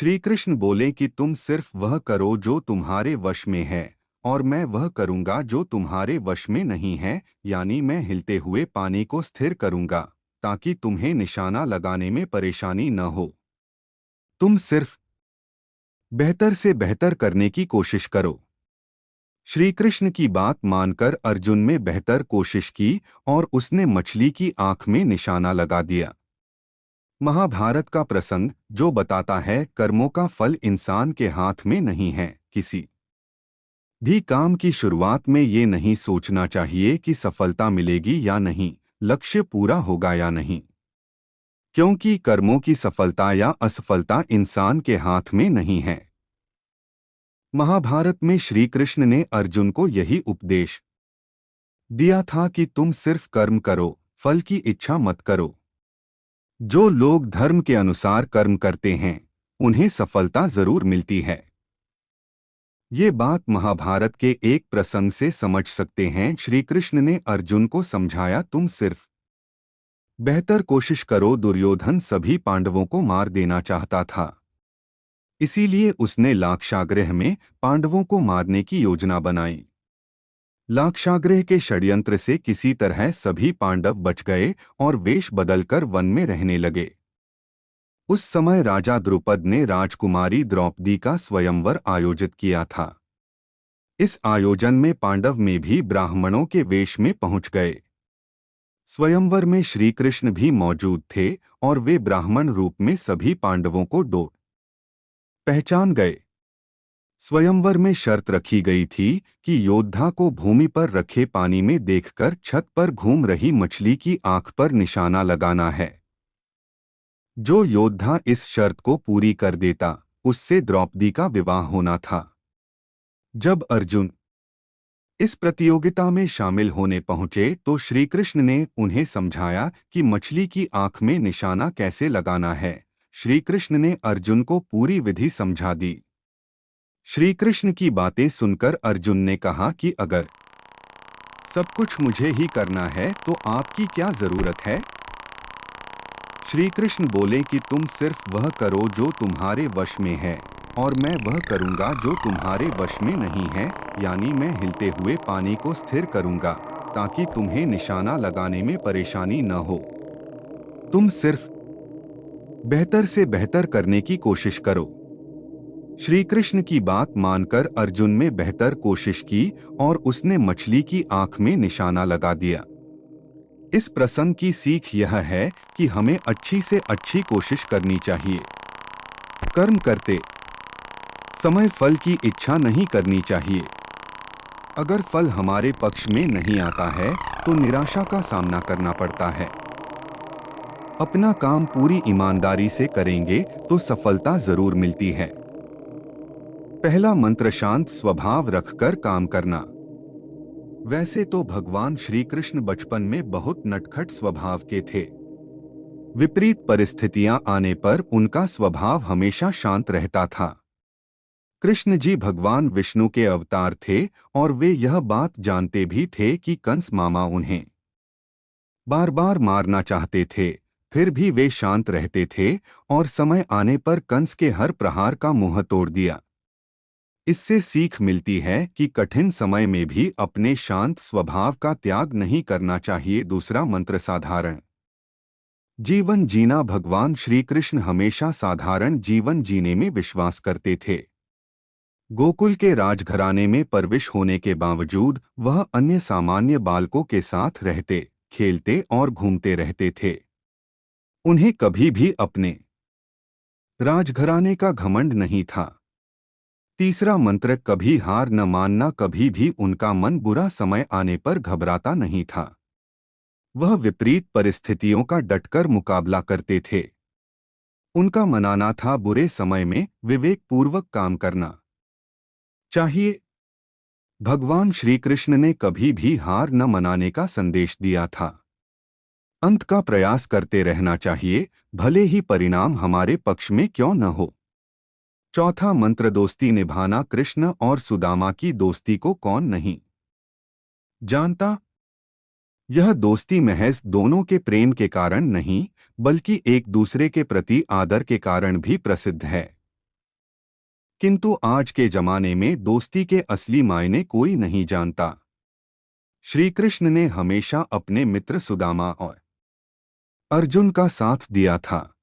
श्री कृष्ण बोले कि तुम सिर्फ वह करो जो तुम्हारे वश में है, और मैं वह करूंगा जो तुम्हारे वश में नहीं है, यानी मैं हिलते हुए पानी को स्थिर करूंगा ताकि तुम्हें निशाना लगाने में परेशानी न हो। तुम सिर्फ बेहतर से बेहतर करने की कोशिश करो। श्री कृष्ण की बात मानकर अर्जुन ने बेहतर कोशिश की और उसने मछली की आंख में निशाना लगा दिया। महाभारत का प्रसंग जो बताता है कर्मों का फल इंसान के हाथ में नहीं है। किसी भी काम की शुरुआत में ये नहीं सोचना चाहिए कि सफलता मिलेगी या नहीं, लक्ष्य पूरा होगा या नहीं, क्योंकि कर्मों की सफलता या असफलता इंसान के हाथ में नहीं है। महाभारत में श्री कृष्ण ने अर्जुन को यही उपदेश दिया था कि तुम सिर्फ कर्म करो, फल की इच्छा मत करो। जो लोग धर्म के अनुसार कर्म करते हैं उन्हें सफलता जरूर मिलती है। ये बात महाभारत के एक प्रसंग से समझ सकते हैं। श्री कृष्ण ने अर्जुन को समझाया, तुम सिर्फ बेहतर कोशिश करो। दुर्योधन सभी पांडवों को मार देना चाहता था, इसीलिए उसने लाक्षागृह में पांडवों को मारने की योजना बनाई। लाक्षागृह के षड्यंत्र से किसी तरह सभी पांडव बच गए और वेश बदलकर वन में रहने लगे। उस समय राजा द्रुपद ने राजकुमारी द्रौपदी का स्वयंवर आयोजित किया था। इस आयोजन में पांडव में भी ब्राह्मणों के वेश में पहुंच गए। स्वयंवर में श्री कृष्ण भी मौजूद थे और वे ब्राह्मण रूप में सभी पांडवों को पहचान गए। स्वयंवर में शर्त रखी गई थी कि योद्धा को भूमि पर रखे पानी में देखकर छत पर घूम रही मछली की आंख पर निशाना लगाना है। जो योद्धा इस शर्त को पूरी कर देता उससे द्रौपदी का विवाह होना था। जब अर्जुन इस प्रतियोगिता में शामिल होने पहुंचे तो श्री कृष्ण ने उन्हें समझाया कि मछली की आंख में निशाना कैसे लगाना है। श्री कृष्ण ने अर्जुन को पूरी विधि समझा दी। श्री कृष्ण की बातें सुनकर अर्जुन ने कहा कि अगर सब कुछ मुझे ही करना है तो आपकी क्या जरूरत है। श्री कृष्ण बोले कि तुम सिर्फ वह करो जो तुम्हारे वश में है, और मैं वह करूंगा जो तुम्हारे वश में नहीं है, यानी मैं हिलते हुए पानी को स्थिर करूंगा ताकि तुम्हें निशाना लगाने में परेशानी न हो। तुम सिर्फ बेहतर से बेहतर करने की कोशिश करो। श्री कृष्ण की बात मानकर अर्जुन ने बेहतर कोशिश की और उसने मछली की आंख में निशाना लगा दिया। इस प्रसंग की सीख यह है कि हमें अच्छी से अच्छी कोशिश करनी चाहिए। कर्म करते समय फल की इच्छा नहीं करनी चाहिए। अगर फल हमारे पक्ष में नहीं आता है तो निराशा का सामना करना पड़ता है। अपना काम पूरी ईमानदारी से करेंगे तो सफलता जरूर मिलती है। पहला मंत्र, शांत स्वभाव रखकर काम करना। वैसे तो भगवान श्री कृष्ण बचपन में बहुत नटखट स्वभाव के थे। विपरीत परिस्थितियां आने पर उनका स्वभाव हमेशा शांत रहता था। कृष्ण जी भगवान विष्णु के अवतार थे और वे यह बात जानते भी थे कि कंस मामा उन्हें बार बार मारना चाहते थे, फिर भी वे शांत रहते थे और समय आने पर कंस के हर प्रहार का मुंह तोड़ दिया। इससे सीख मिलती है कि कठिन समय में भी अपने शांत स्वभाव का त्याग नहीं करना चाहिए। दूसरा मंत्र, साधारण जीवन जीना। भगवान श्री कृष्ण हमेशा साधारण जीवन जीने में विश्वास करते थे। गोकुल के राजघराने में परविश होने के बावजूद वह अन्य सामान्य बालकों के साथ रहते, खेलते और घूमते रहते थे। उन्हें कभी भी अपने राजघराने का घमंड नहीं था। तीसरा मंत्र, कभी हार न मानना। कभी भी उनका मन बुरा समय आने पर घबराता नहीं था। वह विपरीत परिस्थितियों का डटकर मुकाबला करते थे। उनका मनाना था बुरे समय में विवेकपूर्वक काम करना चाहिए। भगवान श्री कृष्ण ने कभी भी हार न मनाने का संदेश दिया था। अंत का प्रयास करते रहना चाहिए, भले ही परिणाम हमारे पक्ष में क्यों न हो। चौथा मंत्र, दोस्ती निभाना। कृष्ण और सुदामा की दोस्ती को कौन नहीं जानता। यह दोस्ती महज दोनों के प्रेम के कारण नहीं बल्कि एक दूसरे के प्रति आदर के कारण भी प्रसिद्ध है। किंतु आज के जमाने में दोस्ती के असली मायने कोई नहीं जानता। श्री कृष्ण ने हमेशा अपने मित्र सुदामा और अर्जुन का साथ दिया था।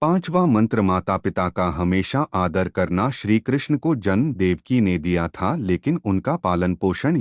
पांचवा मंत्र माता पिता का हमेशा आदर करना। श्री कृष्ण को जन्म देवकी ने दिया था, लेकिन उनका पालन पोषण